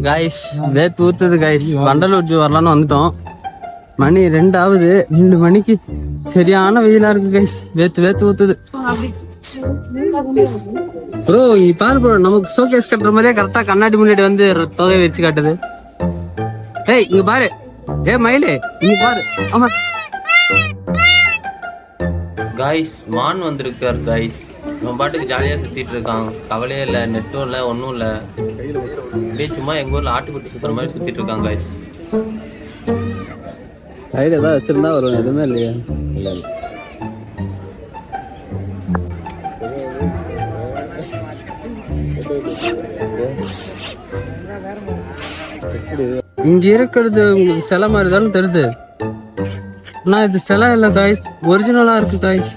Guys வேத்து ஊத்துது guys. Vandalur zoo வரலான்னு வந்துட்டோம். மணி 2 ஆகுது. 2 மணிக்கு சரியான வெயிலா இருக்கு கைஸ். வேத்து ஊத்துது ப்ரோ. இங்க பாரு ப்ரோ, நமக்கு ஷோகேஸ் கட்டுற மாதிரியே கரெக்டா கண்ணாடி முன்னாடி வந்து தொகை வச்சு காட்டுது. ஏய் இங்க பாரு, மயிலே இங்க பாரு. ஆமா காய்ஸ், மான் வந்திருக்காரு காய்ஸ். நம்ம பாட்டுக்கு ஜாலியா சுத்திட்டு இருக்கான். கவலையே இல்லை, நெட்டும் இல்லை, ஒன்றும் இல்லை. அப்படியே சும்மா எங்க ஊர்ல ஆட்டுக்குட்டி சுத்துற மாதிரி சுத்திட்டு இருக்காங்க காய்ஸ். கையில ஏதாவது வச்சிருந்தா வரும், எதுவுமே இல்லையா? இங்க இருக்கிறது உங்களுக்கு சிலை மாதிரி தானே தெரியுது. நான் இது சிலை இல்லை காய்ஸ், ஒரிஜினலா இருக்கு காய்ஸ்.